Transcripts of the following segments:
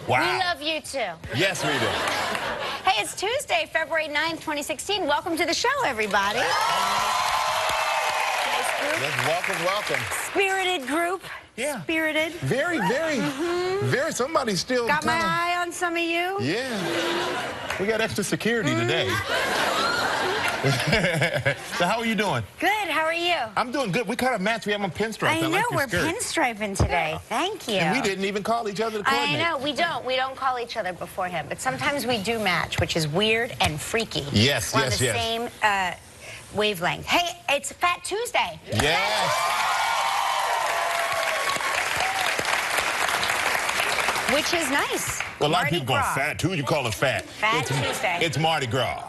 Wow. We love you too. Yes, we do. Hey, it's Tuesday, February 9th, 2016. Welcome to the show, everybody. Nice group. Yes, welcome. Spirited group. Yeah. Spirited. Very, very. Somebody's still got my eye on some of you. Yeah. We got extra security today. So how are you doing? Good. How are you? I'm doing good. We kind of matched. We have a pinstripe. I know. Like we're pinstriping today. Yeah. Thank you. And we didn't even call each other to coordinate. I know. We don't. We don't call each other beforehand. But sometimes we do match, which is weird and freaky. Yes, we're on the same wavelength. Hey, it's Fat Tuesday. Yes. Which is nice. Well, a lot of people go fat too. You call it fat. Fat Tuesday. It's Mardi Gras.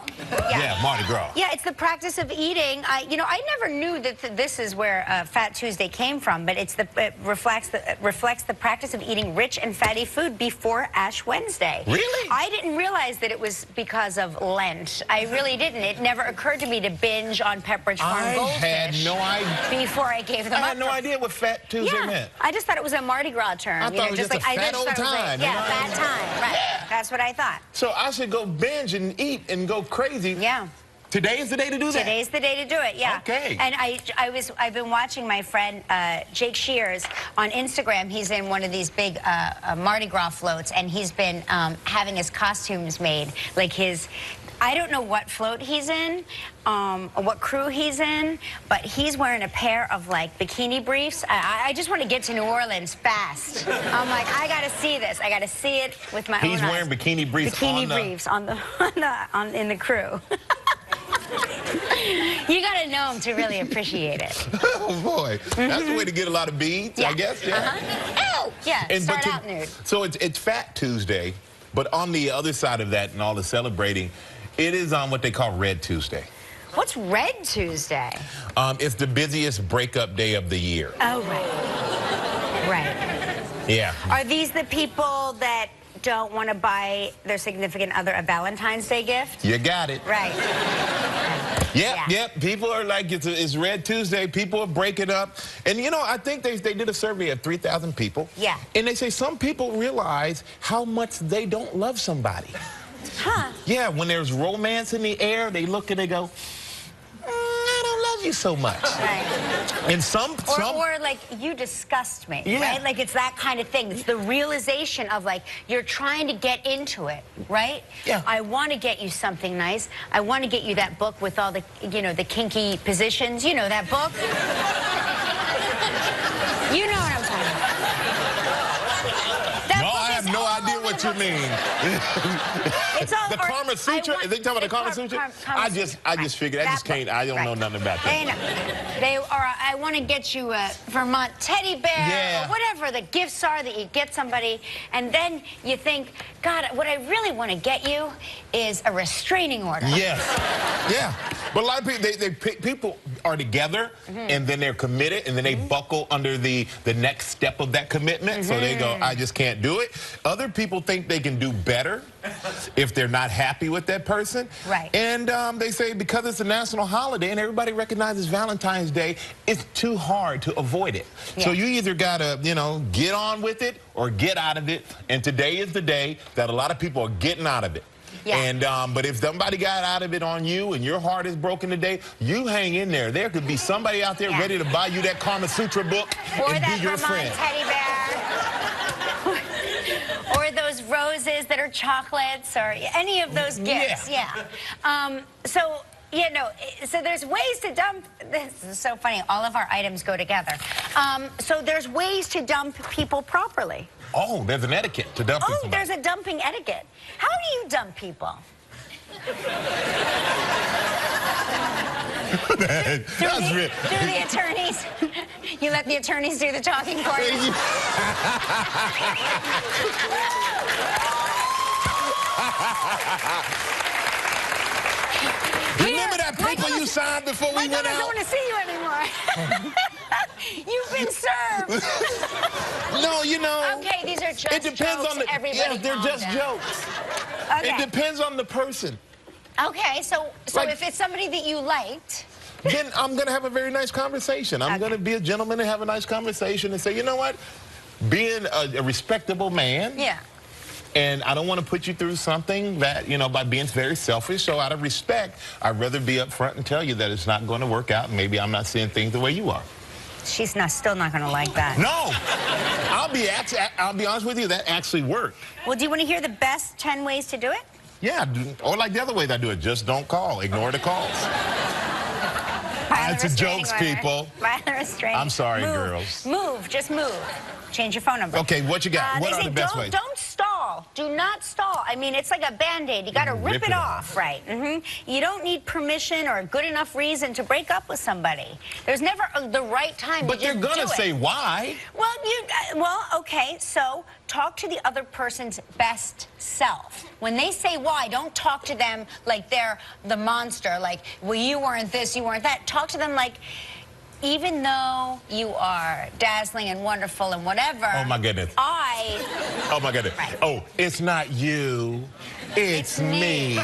Yeah, Mardi Gras. Yeah, it's the practice of eating. I never knew that this is where Fat Tuesday came from, but it reflects the practice of eating rich and fatty food before Ash Wednesday. Really? I didn't realize that it was because of Lent. I really didn't. It never occurred to me to binge on Pepperidge Farm goldfish. I had no idea. Before I gave them up. I had no idea what Fat Tuesday meant. I just thought it was a Mardi Gras term. I thought it was just a fat old time. Yeah, fat time. Right. Yeah. That's what I thought. So I should go binge and eat and go crazy. Yeah. Today is the day to do that? Today's the day to do it, yeah. Okay. And I've been watching my friend Jake Shears on Instagram. He's in one of these big Mardi Gras floats, and he's been having his costumes made. Like I don't know what float he's in, or what crew he's in, but he's wearing a pair of, like, bikini briefs. I just want to get to New Orleans fast. I'm like, I got to see this. I got to see it with my own eyes. He's wearing bikini briefs in the crew. You got to know him to really appreciate it. Oh, boy. That's the way to get a lot of beads, I guess. Yeah. Ew! Yeah, and start out nude. So it's Fat Tuesday, but on the other side of that and all the celebrating, it is on what they call Red Tuesday. What's Red Tuesday? It's the busiest breakup day of the year. Oh, right. Yeah. Are these the people that don't want to buy their significant other a Valentine's Day gift? You got it. Right. Yep. People are like, it's Red Tuesday. People are breaking up. And, I think they did a survey of 3,000 people. Yeah. And they say some people realize how much they don't love somebody. Huh. Yeah, when there's romance in the air, they look and they go, I don't love you so much. Right. And or like, you disgust me, yeah. Right? Like, it's that kind of thing. It's the realization of, like, you're trying to get into it, right? Yeah. I want to get you something nice. I want to get you that book with all the, the kinky positions. You know that book? You know what I'm talking about. No, I have no idea what you mean. It's all the Kama Sutra? Is they talking about the Kama Sutra? I just figured. I don't know nothing about that. I want to get you a Vermont teddy bear, or whatever the gifts are that you get somebody, and then you think, God, what I really want to get you is a restraining order. Yes. Yeah. But a lot of people, people are together, and then they're committed, and then they buckle under the next step of that commitment. So they go, I just can't do it. Other people think they can do better if they're not happy with that person. Right. And they say because it's a national holiday and everybody recognizes Valentine's Day, it's too hard to avoid it. Yeah. So you either got to, get on with it or get out of it. And today is the day that a lot of people are getting out of it. Yeah. And but if somebody got out of it on you and your heart is broken today, you hang in there. There could be somebody out there ready to buy you that Kama Sutra book and be your friend. Teddy bear. Or those roses that are chocolates, or any of those gifts. Yeah. So there's ways to dump. This is so funny. All of our items go together. So there's ways to dump people properly. Oh, there's an etiquette to dumping somebody. There's a dumping etiquette. How do you dump people? Through the attorneys. You let the attorneys do the talking for you. Remember that paper you signed before we went out? I don't want to see you anymore. You've been served. No, Okay, these are just it depends jokes. on the. Everybody Yes, they're just down. jokes. Okay. It depends on the person. Okay, so if it's somebody that you liked, then I'm going to have a very nice conversation. I'm going to be a gentleman and have a nice conversation and say, you know what? Being a respectable man, And I don't want to put you through something that, you know, by being very selfish. So out of respect, I'd rather be upfront and tell you that it's not going to work out. And maybe I'm not seeing things the way you are. She's still not going to like that. No. I'll be honest with you, that actually worked. Well, do you want to hear the best 10 ways to do it? Yeah, or like the other way that I do it, just don't call. Ignore the calls. It's a jokes, people. I'm sorry, girls. Just move. Change your phone number. Okay, what you got? What are the best ways? Don't stall. Do not stall. I mean, it's like a Band-Aid. You got to rip it off, right? You don't need permission or a good enough reason to break up with somebody. There's never the right time but to just do it. But they're going to say why. Well, okay, so talk to the other person's best self. When they say why, don't talk to them like they're the monster, like, well, you weren't this, you weren't that. Talk to them like, even though you are dazzling and wonderful and whatever. Oh, my goodness. Oh, my goodness. Right. Oh, it's not you. It's me.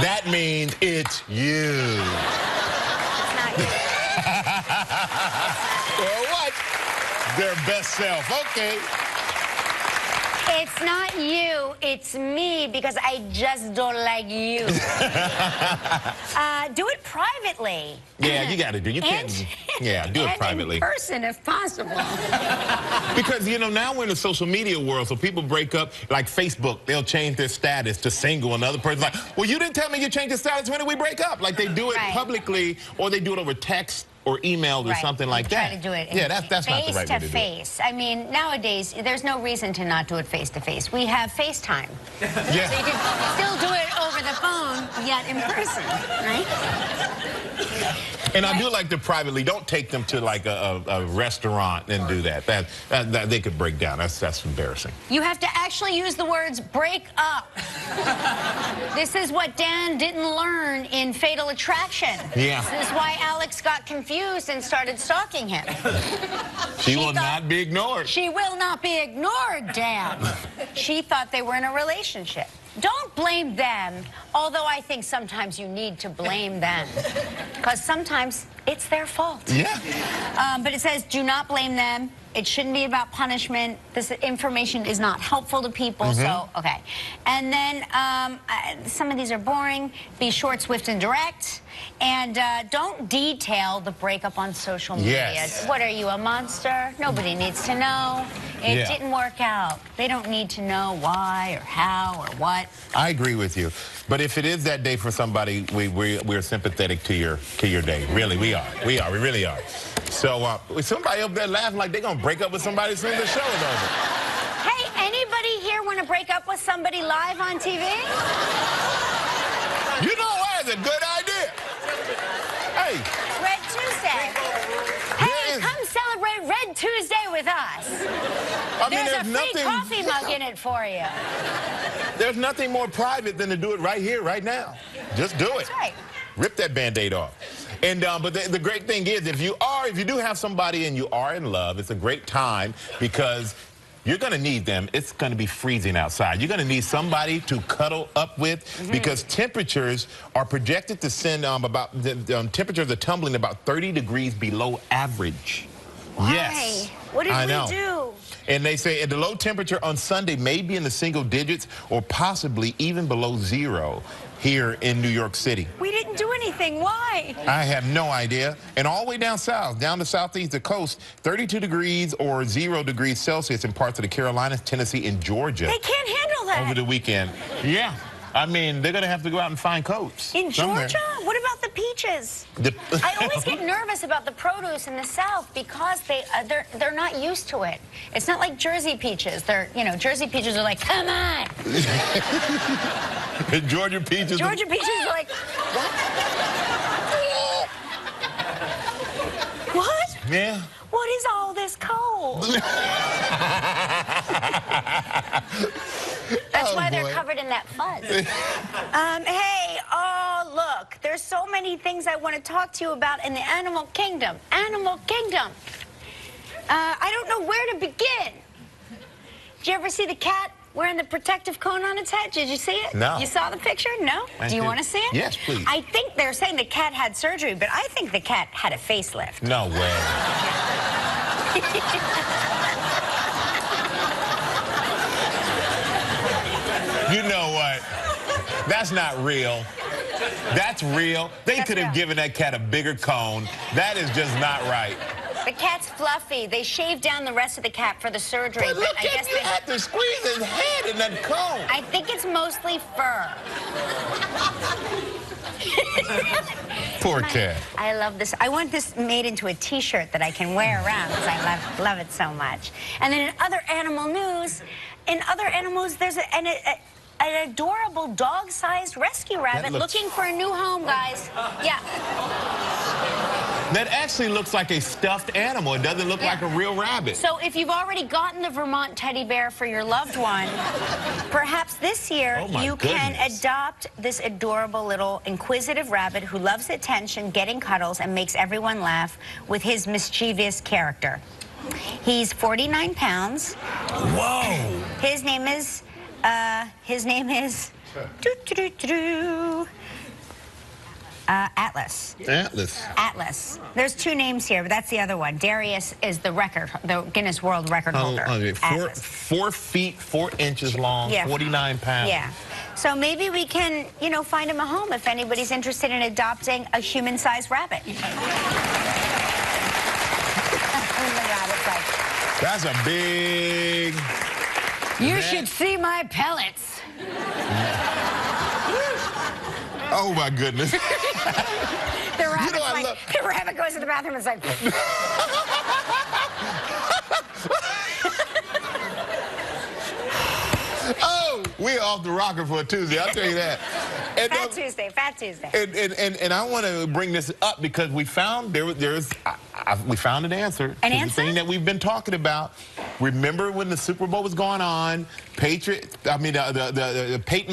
That means it's you. It's not you. Well, what? Their best self. Okay. It's not you, it's me, because I just don't like you. Do it privately. Yeah, you got to do. You can't. Yeah, do it privately. In person, if possible. Because, you know, now we're in the social media world, so people break up, like Facebook, they'll change their status to single, and the other person's like, well, you didn't tell me you changed your status. When did we break up? Like, they do it publicly, or they do it over text or emailed or something like that. Try to do it. Yeah, that's not the right way to do it. Face-to-face. I mean, nowadays, there's no reason to not do it face-to-face. We have FaceTime. Yeah. So you can still do it over the phone, yet in person, right? And I do like to privately, don't take them to like a restaurant and do that. That they could break down. That's embarrassing. You have to actually use the words break up. This is what Dan didn't learn in Fatal Attraction. Yeah. This is why Alex got confused and started stalking him. She will not be ignored. She will not be ignored, Dan. She thought they were in a relationship. Don't blame them, although I think sometimes you need to blame them, because sometimes it's their fault. Yeah. But it says, do not blame them. It shouldn't be about punishment. This information is not helpful to people, so, okay. And then some of these are boring. Be short, swift, and direct. And don't detail the breakup on social media. Yes. What are you, a monster? Nobody needs to know. It didn't work out. They don't need to know why or how or what. I agree with you. But if it is that day for somebody, we're sympathetic to your day. Really, we are. We really are. So somebody up there laughing like they're going to break up with somebody as soon as the show is over. Hey, anybody here want to break up with somebody live on TV? You know what? It's a good idea. Hey. Red Tuesday. Hey, come celebrate Red Tuesday with us. There's a free coffee mug in it for you. There's nothing more private than to do it right here, right now. Just do it. That's right. Rip that Band-Aid off. And but the great thing is, if you do have somebody and you are in love, it's a great time because you're going to need them. It's going to be freezing outside. You're going to need somebody to cuddle up with because temperatures are projected to send temperatures are tumbling about 30 degrees below average. Why? Yes. What did we do? And they say the low temperature on Sunday may be in the single digits or possibly even below zero here in New York City. We didn't do anything. Why? I have no idea. And all the way down south, down the southeast, the coast, 32 degrees or 0 degrees Celsius in parts of the Carolinas, Tennessee, and Georgia. They can't handle that. Over the weekend. Yeah. I mean, they're going to have to go out and find coats. In Georgia? What about the peaches? I always get nervous about the produce in the South because they're not used to it. It's not like Jersey peaches. Jersey peaches are like, come on. Georgia peaches. Georgia peaches are like, what? What? Yeah. What is all this cold? That's why they're covered in that fuzz. Hey, oh, look, there's so many things I want to talk to you about in the animal kingdom. Animal kingdom. I don't know where to begin. Did you ever see the cat wearing the protective cone on its head? Did you see it? No. You saw the picture? No? Do you want to see it? Yes, please. I think they're saying the cat had surgery, but I think the cat had a facelift. No way. You know what? That's not real. That's real. They could have given that cat a bigger cone. That is just not right. The cat's fluffy. They shaved down the rest of the cat for the surgery. But look, you had to squeeze his head in that cone. I think it's mostly fur. Poor cat. I love this. I want this made into a T-shirt that I can wear around because I love it so much. And then in other animal news, there's an adorable dog-sized rescue rabbit looking for a new home, guys. Yeah. That actually looks like a stuffed animal. It doesn't look like a real rabbit. So if you've already gotten the Vermont teddy bear for your loved one, perhaps this year you can adopt this adorable little inquisitive rabbit who loves attention, getting cuddles, and makes everyone laugh with his mischievous character. He's 49 pounds. Whoa! His name is Atlas. Atlas. There's two names here, but that's the other one. Darius is the Guinness World Record holder. Okay. 4 feet, 4 inches long, 49 pounds. Yeah. So maybe we can, find him a home if anybody's interested in adopting a human-sized rabbit. That's a big... You should see my pellets. Oh, my goodness. The rabbit goes to the bathroom and is like... Oh, we're off the rocker for a Tuesday, I'll tell you that. And, Fat Tuesday. And I want to bring this up because we found we found an answer. An to answer? the thing that we've been talking about. Remember when the Super Bowl was going on, Peyton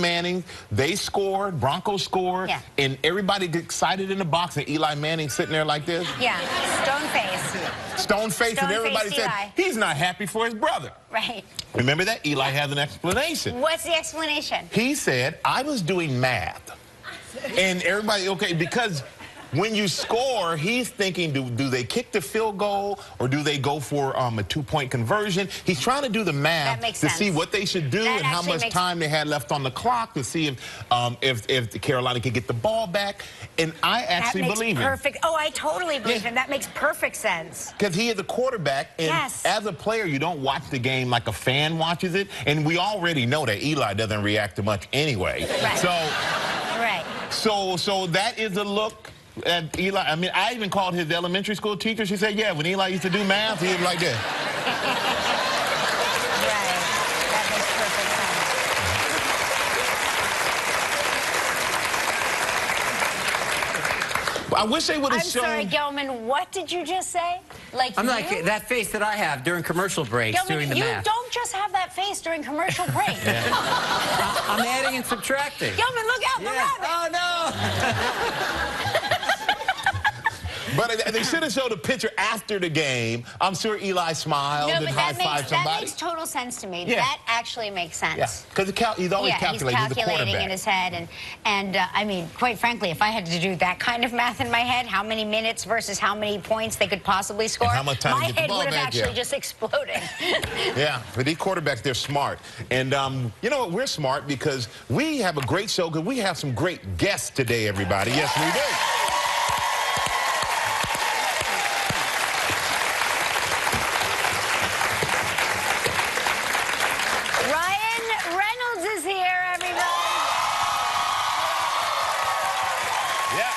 Manning, they scored, Broncos scored, and everybody gets excited in the box, and Eli Manning sitting there like this. Yeah, stone face, and everybody said, he's not happy for his brother. Right. Remember that? Eli has an explanation. What's the explanation? He said, I was doing math. And everybody, because when you score, he's thinking, do they kick the field goal or do they go for a 2-point conversion? He's trying to do the math to see what they should do and how much time they had left on the clock to see if the Carolina could get the ball back. And I actually believe him. Oh, I totally believe him. That makes perfect sense. Because he is a quarterback, and as a player, you don't watch the game like a fan watches it. And we already know that Eli doesn't react to much anyway. Right. So that is a look at Eli. I mean, I even called his elementary school teacher. She said, yeah, when Eli used to do math, he was like this. Right. That makes perfect sense. I wish they would have shown... I'm sorry, Gelman, what did you just say? I'm like that face that I have during commercial breaks doing the math. You don't just have that face during commercial breaks. I'm adding and subtracting. Gelman, look out, the rabbit! Oh, no! But they should have showed a picture after the game. I'm sure Eli smiled and high-fived somebody. That makes total sense to me. That actually makes sense. Because he's always calculating. He's calculating in his head. And I mean, quite frankly, if I had to do that kind of math in my head, how many minutes versus how many points they could possibly score, and how much time my to get the head ball would have back, actually just exploded. Yeah, but these quarterbacks, they're smart. And you know what? We're smart because we have a great show because we have some great guests today, everybody. Yes, we do. Reynolds is here, everybody. Yeah.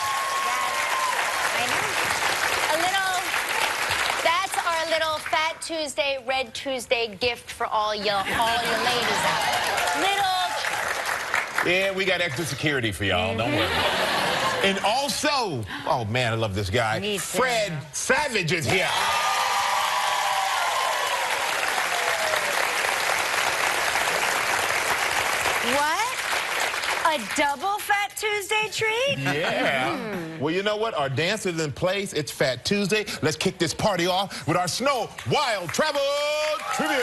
I know. That's our little Fat Tuesday, Red Tuesday gift for all you ladies out there. Yeah, we got extra security for y'all. Don't worry. And also, oh man, I love this guy. Fred Savage is here. What? A double Fat Tuesday treat? Yeah. Well, you know what? Our dance is in place. It's Fat Tuesday. Let's kick this party off with our Snow Wild Travel Trivia.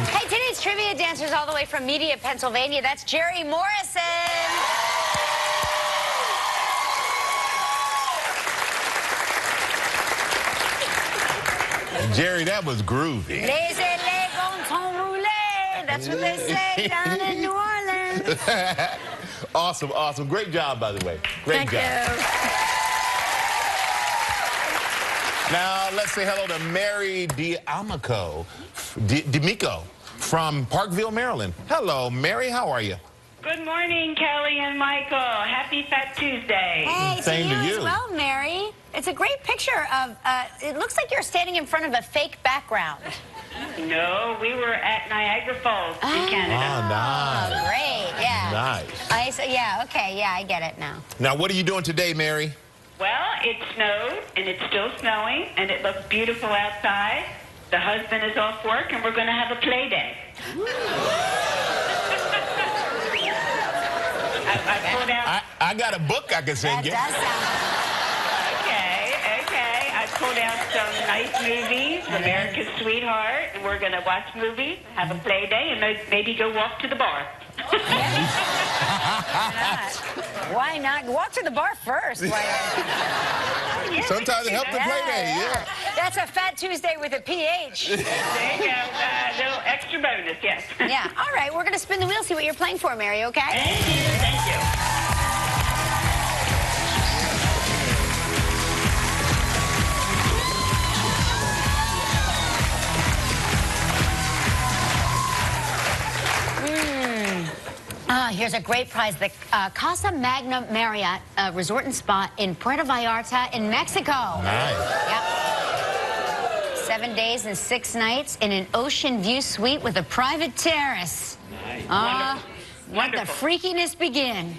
Hey, today's trivia dancer's all the way from Media, Pennsylvania. That's Jerry Morrison. Jerry, that was groovy. Les ailes gonton roulés. That's what they say down in New Orleans. Awesome, awesome. Great job, by the way. Great job. Thank you. Now, let's say hello to Mary D'Amico from Parkville, Maryland. Hello, Mary. How are you? Good morning, Kelly and Michael. Happy Fat Tuesday. Hey, Same to to you you. as well, Mary. It's a great picture of, it looks like you're standing in front of a fake background. No, we were at Niagara Falls in Canada. Oh, nice. Oh, great, yeah. Nice. Yeah, okay, yeah, I get it now. Now, what are you doing today, Mary? Well, it snowed, and it's still snowing, and it looks beautiful outside. The husband is off work, and we're going to have a play day. I pulled out... I got a book I can send you. That does sound... Okay. I pulled out some nice movies, America's Sweetheart, and we're going to watch movies, have a play day, and maybe go walk to the bar. Why not? Walk to the bar first. Why not? Yeah, Sometimes it helps the play day, yeah. That's a Fat Tuesday with a PH. There you go. A little extra bonus, yes. Yeah. All right, we're going to spin the wheel, see what you're playing for, Mary, okay? Thank you. Thank you. Here's a great prize. The Casa Magna Marriott Resort and Spa in Puerto Vallarta in Mexico. Nice. Yep. 7 days and 6 nights in an ocean view suite with a private terrace. Nice. Let the Wonderful. freakiness begin.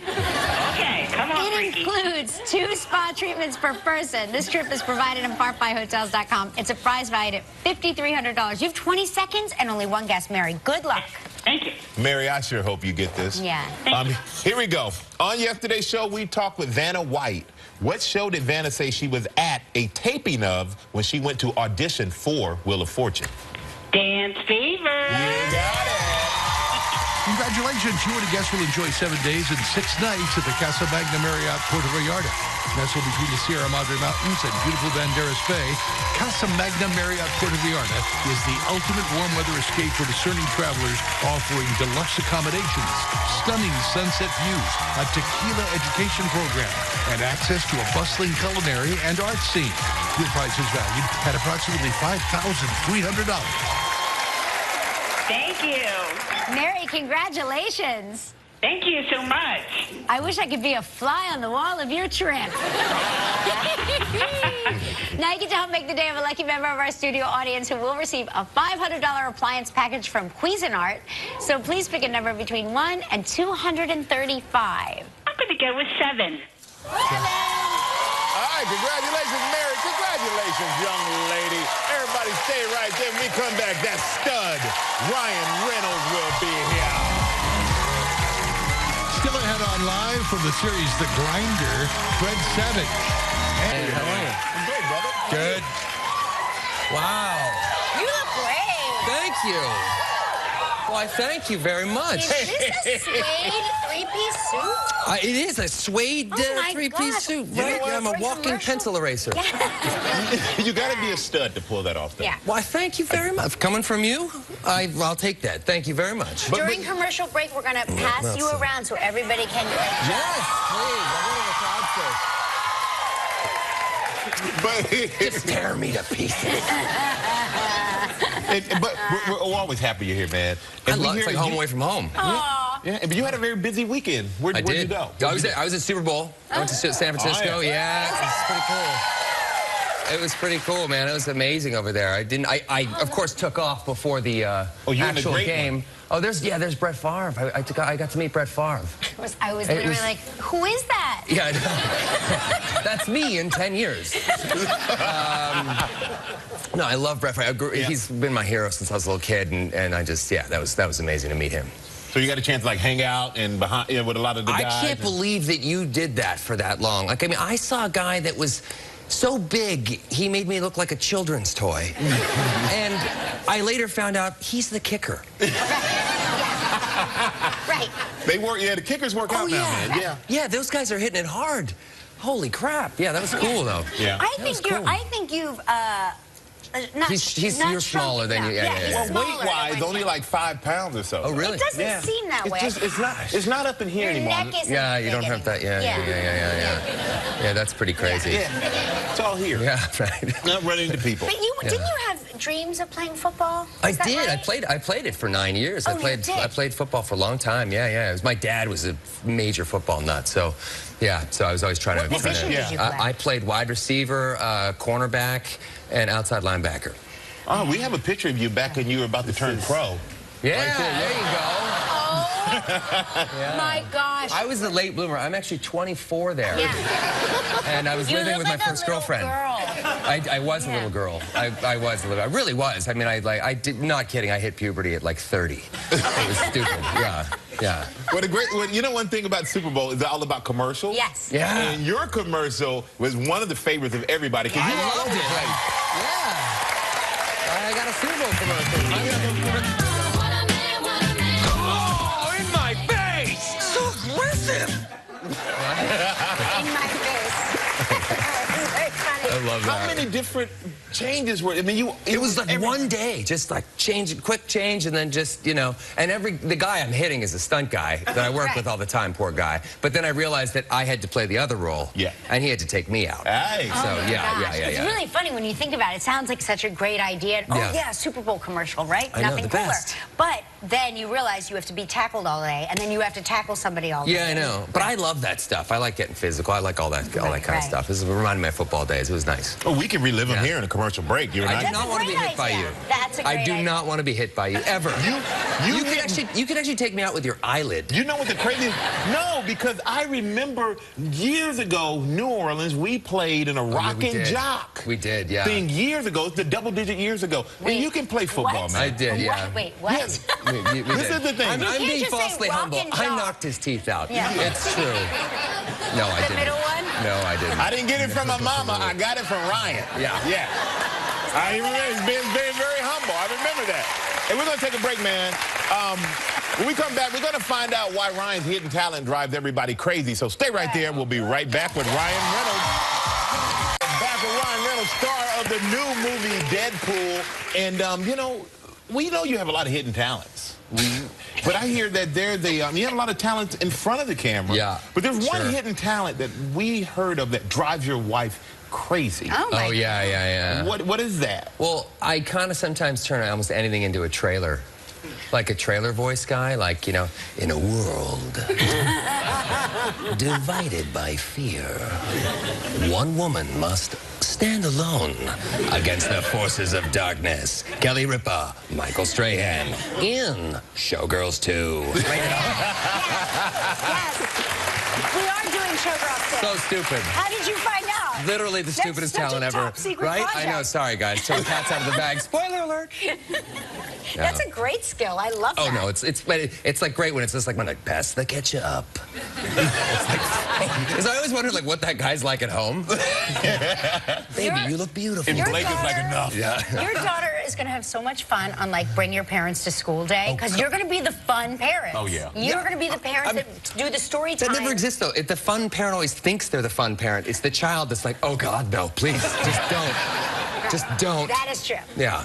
Okay, come on, It Freaky. includes 2 spa treatments per person. This trip is provided in part by Hotels.com. It's a prize valued at $5,300. You have 20 seconds and only one guess, Mary. Good luck. Thank you. Mary, I sure hope you get this. Yeah. Here we go. On yesterday's show, we talked with Vanna White. What show did Vanna say she was at a taping of when she went to audition for Wheel of Fortune? Dance Fever. You got it. Congratulations, you and a guest will enjoy 7 days and 6 nights at the Casa Magna Marriott Puerto Vallarta. Nestled between the Sierra Madre Mountains and beautiful Banderas Bay, Casa Magna Marriott Puerto Vallarta is the ultimate warm weather escape for discerning travelers, offering deluxe accommodations, stunning sunset views, a tequila education program, and access to a bustling culinary and art scene. Your price is valued at approximately $5,300. Thank you. Mary, congratulations. Thank you so much. I wish I could be a fly on the wall of your trip. Now you get to help make the day of a lucky member of our studio audience who will receive a $500 appliance package from Cuisinart. So please pick a number between 1 and 235. I'm going to go with 7. All right, congratulations, Mary. Congratulations, young lady. Everybody stay right there. When we come back, that stud, Ryan Reynolds, will be here. Still ahead on live from the series The Grinder, Fred Savage. Hey, how are you? I'm good, brother. Good. Wow. You look great. Thank you. Why, thank you very much. Is this a suede three-piece suit? It is a suede Oh my three-piece God. suit, know right? what? I'm a For walking commercial? pencil eraser. You got to be a stud to pull that off, though. Yeah. Why, thank you very much. Coming from you, I'll take that. Thank you very much. During commercial break, we're going to pass you around so everybody can... Yes, please. I want the crowd But Just tear me to pieces. but we're always happy you're here, man. I And we love hear it's like you- home away from home. Aw. Yeah, but you had a very busy weekend. Where'd I you did. go? I was at Super Bowl. I went to San Francisco. Oh, yeah. Yeah, it was pretty cool. It was pretty cool, man. It was amazing over there. I of course took off before the you're in the actual great game. one. Oh, there's Brett Favre. I got to meet Brett Favre. I was It literally was- like, who is that? Yeah, I know. That's me in 10 years. No, I love Brett Favre. He's been my hero since I was a little kid, and I just, that was amazing to meet him. So you got a chance to like hang out and behind with a lot of the guys. I can't believe that you did that for that long. Like, I mean, I saw a guy that was so big, he made me look like a children's toy. And I later found out he's the kicker. Right. They work. Yeah, the kickers work out now, man. Yeah. Yeah, those guys are hitting it hard. Holy crap. Yeah, that was cool, though. Yeah. I think you've not. You're smaller than you. Yeah. Well, weight-wise, only like 5 pounds or so. Oh, really? It doesn't seem that way. It's not up in here anymore. Neck isn't Yeah, you big don't have that. anymore. Yeah, that's pretty crazy. Yeah. It's all here. Yeah, right. Not running into people. But didn't you have dreams of playing football? I Is that did. right? I played it for 9 years. Oh, I played football for a long time. Yeah. My dad was a major football nut, so yeah. So I was always trying What position did you play? I played wide receiver, cornerback, and outside linebacker. Oh, we have a picture of you back when you were about to turn pro. Yeah, Right there you go. Oh, my gosh. I was the late bloomer. I'm actually 24 there. Yeah. And I was living with my first girlfriend. Girl. I was a little girl. I was a little. I really was. I mean, I did. Not kidding. I hit puberty at like 30. It was stupid. Yeah. Well, you know, one thing about Super Bowl is all about commercials. Yes. Yeah. And your commercial was one of the favorites of everybody. I loved it. Yeah. I got a Super Bowl commercial. Oh, in my face! So aggressive! In my face. Very funny. I love that. How many different changes were? I mean, It was like one day, just like quick change, and then just, you know, and the guy I'm hitting is a stunt guy that I work with all the time, poor guy. But then I realized that I had to play the other role, and he had to take me out. Hey. Oh So my gosh. It's really funny when you think about it. It sounds like such a great idea. Oh yeah, Super Bowl commercial, right? I know, Nothing the cooler. best. But then you realize you have to be tackled all day, and then you have to tackle somebody all day. Yeah, I know. But I love that stuff. I like getting physical. I like all that kind of stuff. This reminded me of football days. It was nice. Oh, we can relive them here in a commercial break. You and I do not want to be hit by you. That's a great I do not want to be hit by you ever. You could actually take me out with your eyelid. You know what the crazy? No, because I remember years ago, New Orleans, we played in a rock and jock. We did, yeah. Thing years ago, it's the double-digit years ago. Wait, and you can play football, what? man. I did, yeah. What? Wait, what? Yes. We This is the thing. I'm can't being just say falsely rock humble. and I jock. knocked his teeth out. Yeah. It's true. No, I didn't. The middle one? No, I didn't. I didn't get it from my mama. I got it from Ryan. Yeah. I remember he's been very humble. I remember that. And we're going to take a break, man. When we come back, we're going to find out why Ryan's hidden talent drives everybody crazy. So stay right there. We'll be right back with Ryan Reynolds. Back with Ryan Reynolds, star of the new movie Deadpool. And, you know, we know you have a lot of hidden talents. But I hear that you have a lot of talent in front of the camera. Yeah. But there's one hidden talent that we heard of that drives your wife crazy. Oh, yeah. What is that? Well, I kind of sometimes turn almost anything into a trailer. Like a trailer voice guy, like, you know, in a world divided by fear, one woman must stand alone against the forces of darkness. Kelly Ripa, Michael Strahan, in Showgirls 2. Yes. We are doing Showgirls 2. So stupid. How did you find out? Literally the stupidest talent ever. Top secret Right? project. I know, sorry guys. Till the cat's out of the bag. Spoiler alert. That's a great skill. I love that. Oh no, it's like great when it's just like when I pass the ketchup. Because I always wondered like what that guy's like at home. Baby, you look beautiful. And Blake is like enough. Yeah. Your daughter is going to have so much fun on like Bring Your Parents to School Day because you're going to be the fun parents. Oh, yeah. You're going to be the parents that do the story time. That never exists though. The fun parent always thinks they're the fun parent. It's the child that's like, oh God, no, please, just don't. Just don't. That is true. Yeah.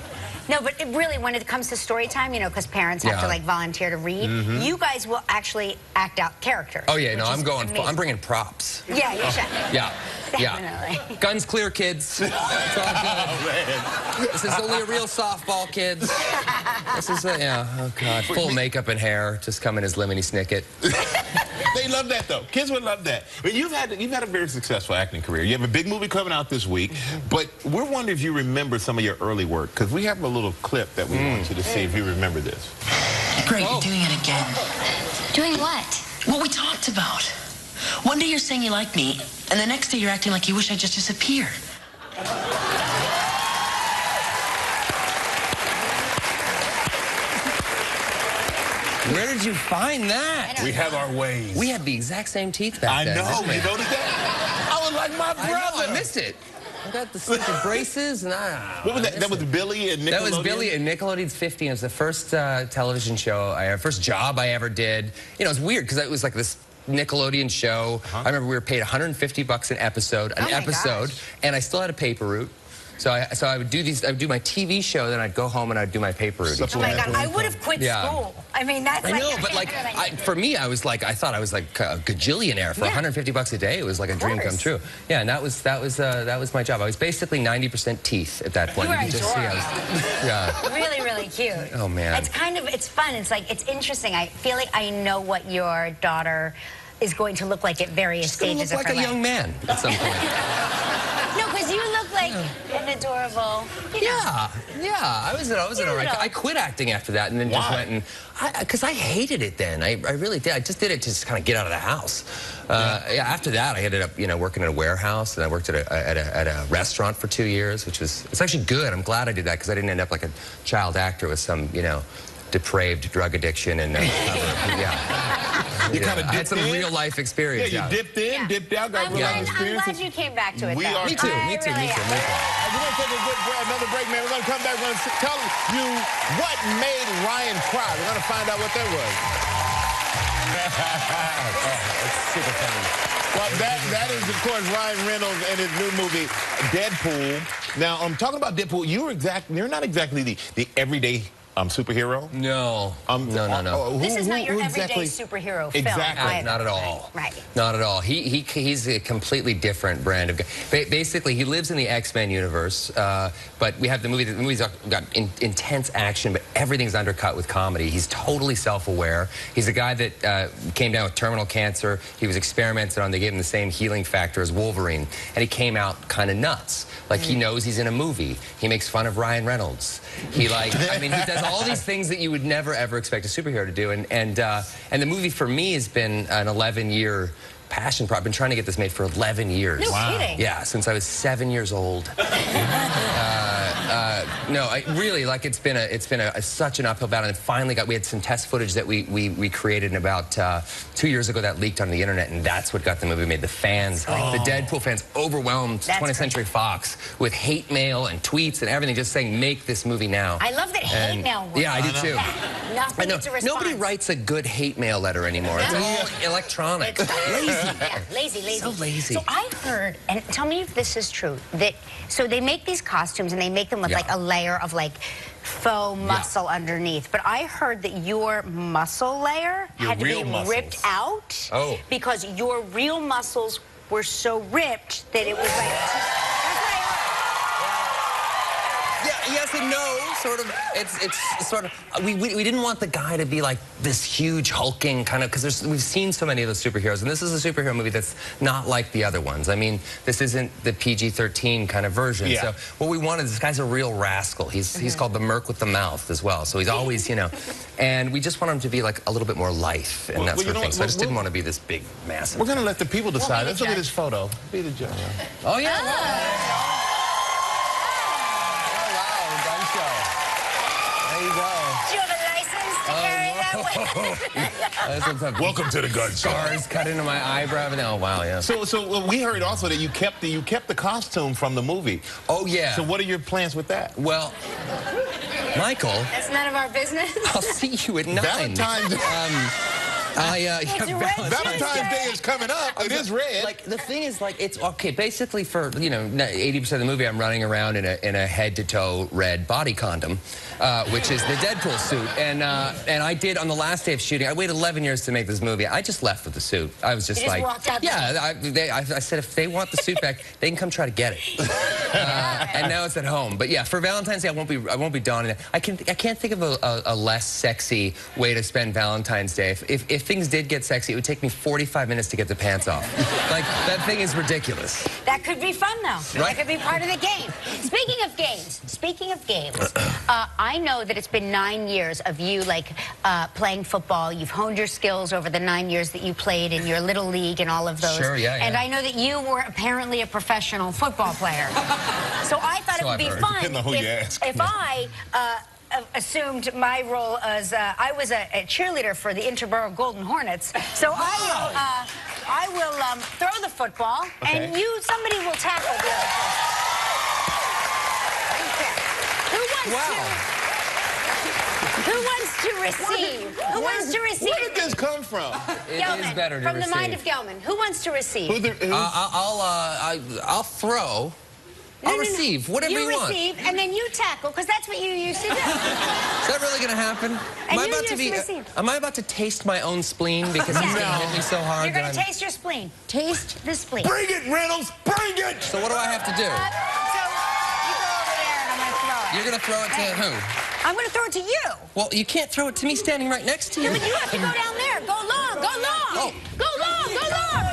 No, but really, when it comes to story time, you know, because parents have to like volunteer to read, you guys will actually act out characters. Oh yeah, no, I'm going. amazing. I'm bringing props. Yeah, you should. Yeah. Definitely. Yeah. Guns clear, kids. It's all good. This is only a real softball, kids. This is oh God, full makeup and hair, just coming as Lemony Snicket. They love that though. Kids would love that. But you've had a very successful acting career. You have a big movie coming out this week. But we're wondering if you remember some of your early work because we have a little clip that we want you to see if you remember this. Great, you're doing it again. Doing what? What we talked about. One day you're saying you like me, and the next day you're acting like you wish I'd just disappear. Where did you find that? We have our ways. We had the exact same teeth back then. I know. didn't we? You noticed that? I was like my brother. I know, I missed it. I got the stupid braces, and What was that? That was Billy and Nickelodeon? That was Billy and Nickelodeon's 50. It was the first television show, first job I ever did. You know, it was weird because it was like this Nickelodeon show. I remember we were paid $150 an episode, and I still had a paper route. So I would do these. I would do my TV show, then I'd go home and I'd do my paper route. Oh my God! I would have quit school. I mean, that's. I know, but like, for me, I thought I was like a gajillionaire for $150 a day. It was like a dream come true. Yeah, and that was my job. I was basically 90% teeth at that point. You were could just see I was, really, really cute. Oh man. It's fun. It's interesting. I feel like I know what your daughter is going to look like at various stages of her life. Look like a young man at some point. No, because you look like an adorable. Yeah. I was an all right. I quit acting after that, and then just went and because I hated it then. I really did. I just did it to just kind of get out of the house. After that, I ended up working at a warehouse, and I worked at a restaurant for 2 years, which was it's actually good. I'm glad I did that because I didn't end up like a child actor with some depraved drug addiction and You kind of had some real life experience. Yeah, you dipped in, dipped out, got real life experience. I'm glad you came back to it. We are me too. We're going to take another break, man. We're going to come back. We're going to tell you what made Ryan cry. We're going to find out what that was. It's super funny. Well, that is, of course, Ryan Reynolds and his new movie, Deadpool. Now, I'm talking about Deadpool. You're not exactly the everyday superhero? No. No. This is not your everyday superhero film. Exactly. Not at all. Right. Not at all. He's a completely different brand of guy. Basically, he lives in the X-Men universe, but we have the movie. The movie's got intense action, but everything's undercut with comedy. He's totally self-aware. He's a guy that came down with terminal cancer. He was experimented on. They gave him the same healing factor as Wolverine, and he came out kind of nuts. Like he knows he's in a movie. He makes fun of Ryan Reynolds. He he does all these things that you would never ever expect a superhero to do, and the movie for me has been an 11-year passion project. I've been trying to get this made for 11 years. No kidding. Yeah, since I was 7 years old. No, it's been such an uphill battle, and finally we had some test footage that we created in about 2 years ago that leaked on the internet, and that's what got the movie made. The fans, the Deadpool fans, overwhelmed 20th Century Fox with hate mail and tweets and everything, just saying, make this movie now. I love that hate mail works. Yeah, I do too. Nothing gets a response. Nobody writes a good hate mail letter anymore. It's all electronic. Lazy. Yeah, lazy. So lazy. So I heard, and tell me if this is true, that so they make these costumes and they make them with like a layer of like faux muscle underneath. But I heard that your muscle layer had to be ripped out because your real muscles were so ripped that it was like. That's what I heard. Yeah, yes and no. Sort of. It's sort of. We didn't want the guy to be like this huge hulking kind of, because we've seen so many of those superheroes, and this is a superhero movie that's not like the other ones. I mean, this isn't the PG-13 kind of version. Yeah. So what we wanted, this guy's a real rascal. He's called the Merc with the mouth as well. So he's always, and we just want him to be like a little bit more life and that sort of thing. So I just didn't want to be this big, massive. We're gonna let the people decide. Let's look at this photo. Be the judge. Oh yeah. Welcome to the gun show. Scars cut into my eyebrow. Oh wow, yeah. So we heard also that you kept the costume from the movie. Oh yeah. So what are your plans with that? Well, Michael. That's none of our business. I'll see you at 9. Valentine's. Valentine's Day is coming up. It is red. Like the thing is, like it's okay. Basically, for 80% of the movie, I'm running around in a head-to-toe red body condom, which is the Deadpool suit. And I did on the last day of shooting. I waited 11 years to make this movie. I just left with the suit. I was just like, yeah. I said if they want the suit back, they can come try to get it. And now it's at home. But yeah, for Valentine's Day, I won't be donning it. I can't think of a less sexy way to spend Valentine's Day. If things did get sexy, it would take me 45 minutes to get the pants off. Like, that thing is ridiculous. That could be fun, though. Right? That could be part of the game. Speaking of games, I know that it's been 9 years of you, playing football. You've honed your skills over the 9 years that you played in your little league and all of those. Sure, yeah. And I know that you were apparently a professional football player. So I thought it would be fun if I assumed my role as I was a cheerleader for the Interborough Golden Hornets. So I will throw the football, and somebody will tackle the other person. to receive? Who wants to receive? Where did this come from? It is better to from receive. the mind of Gelman. Who wants to receive? I'll throw. I'll receive. Whatever you want. You receive, and then you tackle, because that's what you used to do. Is that really going to happen? Am I about to taste my own spleen because he's going to hit me so hard? You're going to taste your spleen. Taste the spleen. Bring it, Reynolds! Bring it! So what do I have to do? So you go over there, and I'm going to throw it. You're going to throw it to who? I'm going to throw it to you. Well, you can't throw it to me standing right next to you. Yeah, but you have to go down there. Go long. Go long. Oh. Go long. Go long.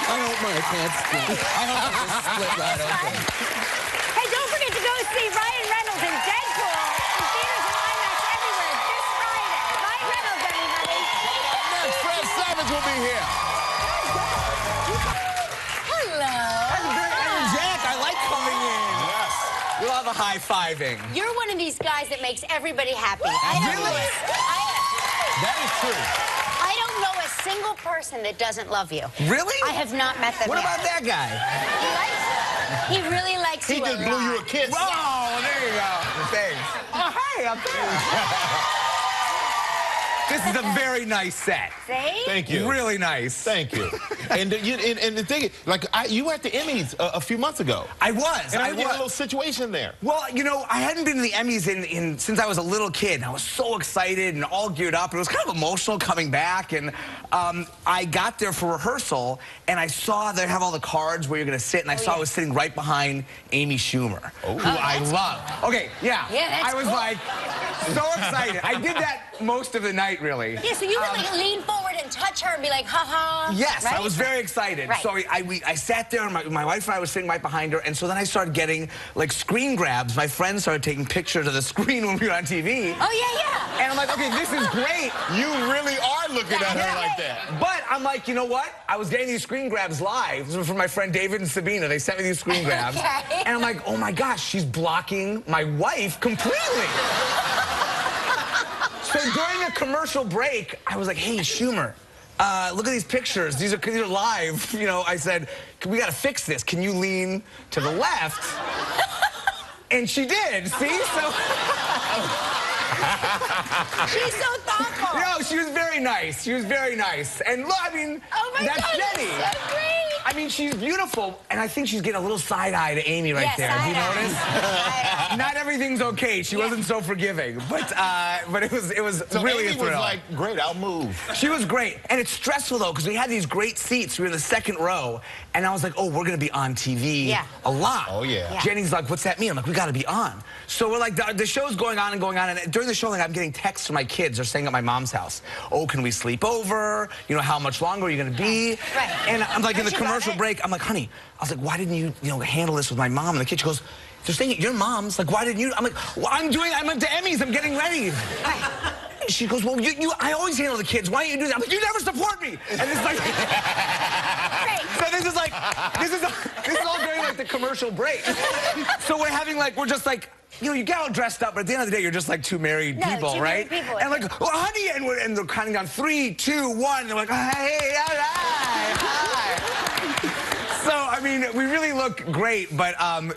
I hope my pants split. I hope it just split right open. Hey, don't forget to go see Ryan Reynolds in Deadpool in theaters and IMAX everywhere this Friday. Ryan Reynolds, everybody. Next, Fred Savage will be here. Hello. And Jack, I like coming in. Yes. We'll have a high-fiving. You're one of these guys that makes everybody happy. Really? That is true. I don't know a single person that doesn't love you. Really? I have not met them What yet. about that guy? He really likes He you a just blew lot. you a kiss. Oh, there you go. Thanks. Oh, hey, I'm there. This is a very nice set. See? Thank you. Really nice. Thank you. And the thing is, like, you were at the Emmys a few months ago. I was. And I I was. A was. little situation there. Well, you know, I hadn't been to the Emmys since I was a little kid. I was so excited and all geared up. It was kind of emotional coming back. And I got there for rehearsal, and I saw they have all the cards where you're going to sit, and I saw I was sitting right behind Amy Schumer, who I love. Okay, yeah. Yeah, that's I was cool. like so excited. I did that most of the night, really. Yeah, so you would like lean forward and touch her and be like, ha-ha. Yes, right? I was very excited. Right. So I sat there, and my wife and I was sitting right behind her, and so then I started getting, like, screen grabs. My friends started taking pictures of the screen when we were on TV. Oh, yeah. And I'm like, okay, this is great. You really are looking at her like that. But I'm like, you know what? I was getting these screen grabs live. This was from my friend David and Sabina. They sent me these screen grabs. Okay. And I'm like, oh, my gosh, she's blocking my wife completely. So during a commercial break, I was like, hey, Schumer, look at these pictures. These are live. You know, I said, we got to fix this. Can you lean to the left? And she did. See? So... She's so thoughtful. No, she was very nice. She was very nice. And look, I mean, Oh, my that's God, Jenny. that's so great. I mean, she's beautiful, and I think she's getting a little side eye to Amy right there. Have you noticed? Not everything's okay. She wasn't so forgiving, but it was So really Amy a thrill. was like, great, I'll move. She was great, and it's stressful though because we had these great seats. We were in the second row, and I was like, oh, we're gonna be on TV a lot. Oh yeah. Jenny's like, what's that mean? I'm like, we gotta be on. So we're like, the show's going on, and during the show, like, I'm getting texts from my kids. They're staying at my mom's house. Oh, can we sleep over? You know, how much longer are you gonna be? Right. And I'm like, in the Don't you love commercial it? break, I'm like, honey, I was like, why didn't you handle this with my mom? And the kid, she goes, they're staying at your mom's. Like, why didn't you? I'm like, well, I'm at the Emmys. I'm getting ready. She goes, well, I always handle the kids. Why don't you do that? I'm like, you never support me. And it's like, so this is all during like the commercial break. So we're just like, you know, you get all dressed up, but at the end of the day, you're just like two married people, two right? married people, and like, well, honey, and they're counting down 3, 2, 1. And they're like, hey, all right, hi. So, I mean, we really look great, but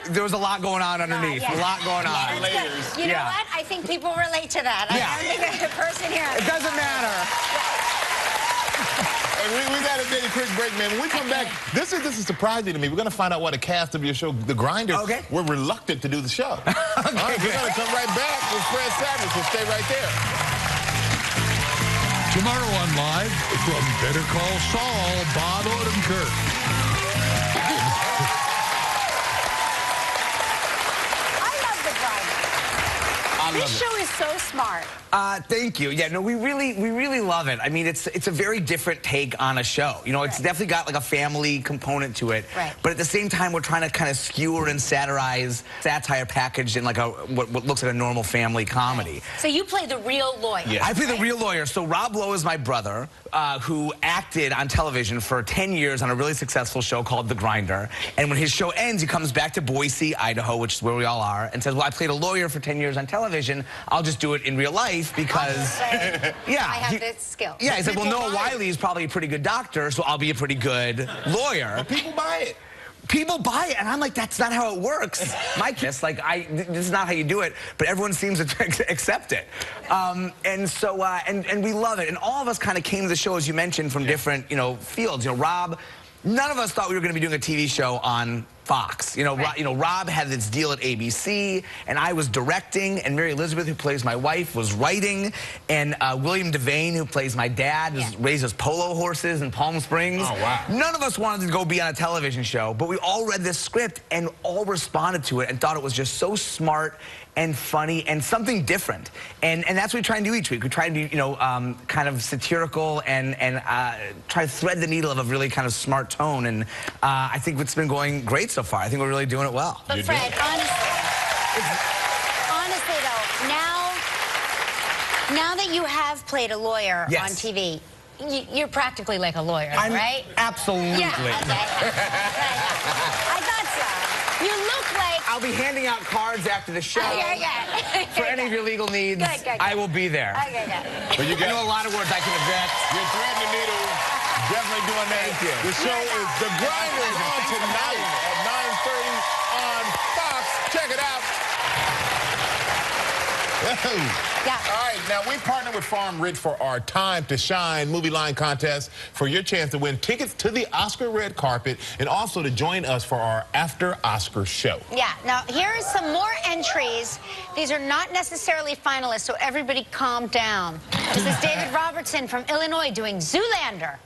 there was a lot going on underneath. Yeah. A lot going on. Yeah, that's good. You know what? I think people relate to that. Yeah. I don't think there's a person here. It doesn't matter. And we got to take a quick break, man. When we come back, this is surprising to me. We're going to find out why the cast of your show, The Grinder, were reluctant to do the show. Okay, All right, we're going to come right back with Fred Savage. So stay right there. Tomorrow on Live, from Better Call Saul, Bob Odenkirk. I love The Grinder. This show is so smart. Thank you. Yeah, no, we really love it. I mean, it's a very different take on a show. You know, it's definitely got like a family component to it. Right. But at the same time, we're trying to kind of skewer and satirize satire packaged in like what looks like a normal family comedy. So you play the real lawyer. Yeah. I play the real lawyer. So Rob Lowe is my brother, who acted on television for 10 years on a really successful show called The Grinder. And when his show ends, he comes back to Boise, Idaho, which is where we all are, and says, well, I played a lawyer for 10 years on television. I'll just do it in real life. wife because, yeah. I have this skill. Yeah, he's like, well, Noah Wiley is probably a pretty good doctor, so I'll be a pretty good lawyer. But people buy it. People buy it, and I'm like, that's not how it works. My kids, like, this is not how you do it, but everyone seems to accept it. And so, and we love it. And all of us kind of came to the show, as you mentioned, from different, fields. Rob, none of us thought we were going to be doing a TV show on Fox. Rob had this deal at ABC, and I was directing, and Mary Elizabeth, who plays my wife, was writing, and William Devane, who plays my dad, raises polo horses in Palm Springs. Oh, wow. None of us wanted to go be on a television show, but we all read this script and all responded to it and thought it was just so smart and funny and something different. And that's what we try and do each week. We try and be, kind of satirical and try to thread the needle of a really kind of smart tone. And I think it's been going great so far. I think we're really doing it well. But Fred, honestly though, now that you have played a lawyer on TV, you're practically like a lawyer, right? Absolutely. Yeah, okay. I thought so. You look like... I'll be handing out cards after the show. Okay. For any of your legal needs, good. I will be there. Okay. But you I know a lot of words I can object. You're threading the needle. Definitely doing that. Thank you. The show is The Grinders on tonight at 9:30 on Fox. Check it out. Yeah. All right, now we partner with Farm Rich for our Time to Shine movie line contest for your chance to win tickets to the Oscar red carpet and also to join us for our after Oscar show. Yeah, now here are some more entries. These are not necessarily finalists, so everybody calm down. This is David Robertson from Illinois doing Zoolander.